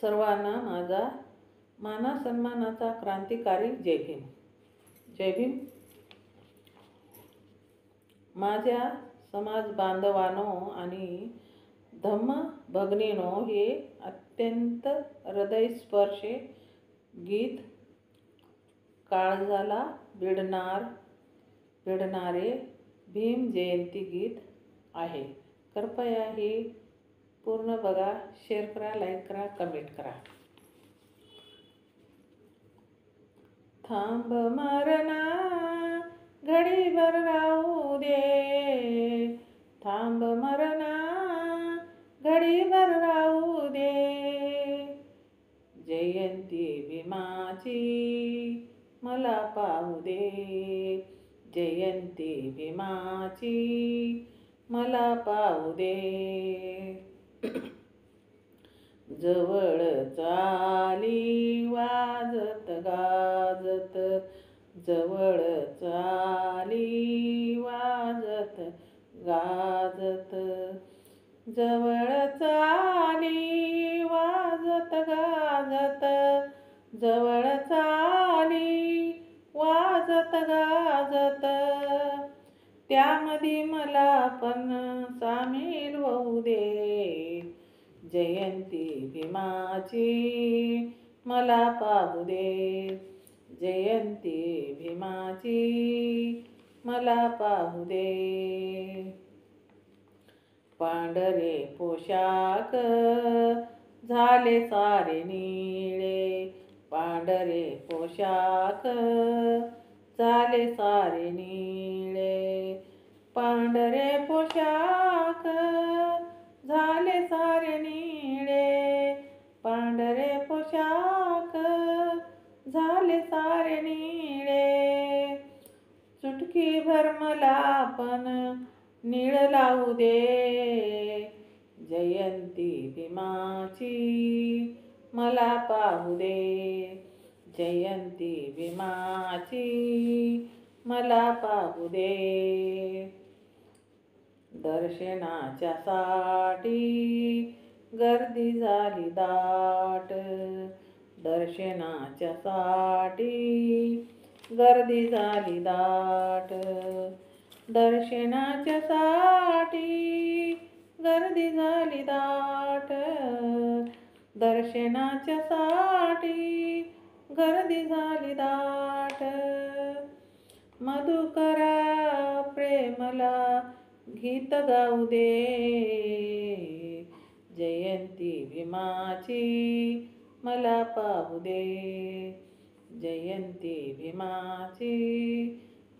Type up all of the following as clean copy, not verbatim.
सर्वांना माझा मानसन्मानाचा क्रांतिकारी जय भीम. जय भीम. माझ्या समाज बांधवांनो आणि धम्म भगिनींनो, हे अत्यंत हृदयस्पर्शी गीत काळजाला भिडणारे भीम जयंती गीत आहे. कृपया हे पूर्ण बघा, शेअर करा, लाईक करा, कमेंट करा. थांब मरणा घडीभर राहू दे, थांब मरणा घडीभर राहू दे, जयंती भीमाची मला पाहू दे, जयंती भीमाची मला पाहू दे. जवळच आली वाजत गाजत, जवळच आली वाजत गाजत, जवळच आली वाजत गाजत, जवळच आली वाजत गाजत, त्यामध्ये मला पण सामील होऊ दे, जयंती भीमाची मला पाहू दे, जयंती भीमाची मला पाहू दे. पांढरे पोशाख झाले सारे निळे, पांढरे पोशाख झाले सारे निळे, पांढरे पोशाख झाले सारे निळे, पांढरे पोशाख झाले सारे निळे, चुटकी भर मला पण निळ लावू दे, जयंती भीमाची मला पाहू दे, जयंती भीमाची मला पाहू दे. दर्शनाच्या साठी गर्दी झाली दाट, दर्शनाच्या साठी गर्दी झाली दाट, दर्शनाच्या साठी गर्दी झाली दाट, दर्शनाच्या साठी गर्दी झाली दाट. मधुकरा प्रेमला गीत गाऊ दे, जयंती भीमाची मला पाहू दे, जयंती भीमाची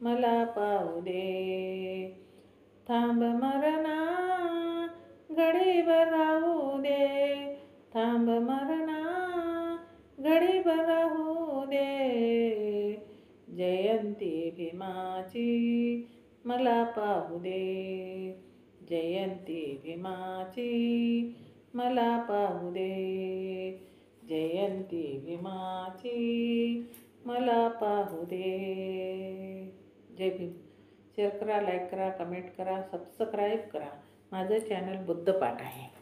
मला पाहू दे. थांब मरणा घडीभर राहू दे, थांब मरणा घडीभर राहू दे, जयंती भीमाची मला पाहू दे, जयंती भीमाची मला पाहू दे, जयंती भीमाची मला पाहू दे. जय भीम. शेअर करा, लाईक करा, कमेंट करा, सबस्क्राईब करा. माझं चॅनल बुद्धपाठ आहे.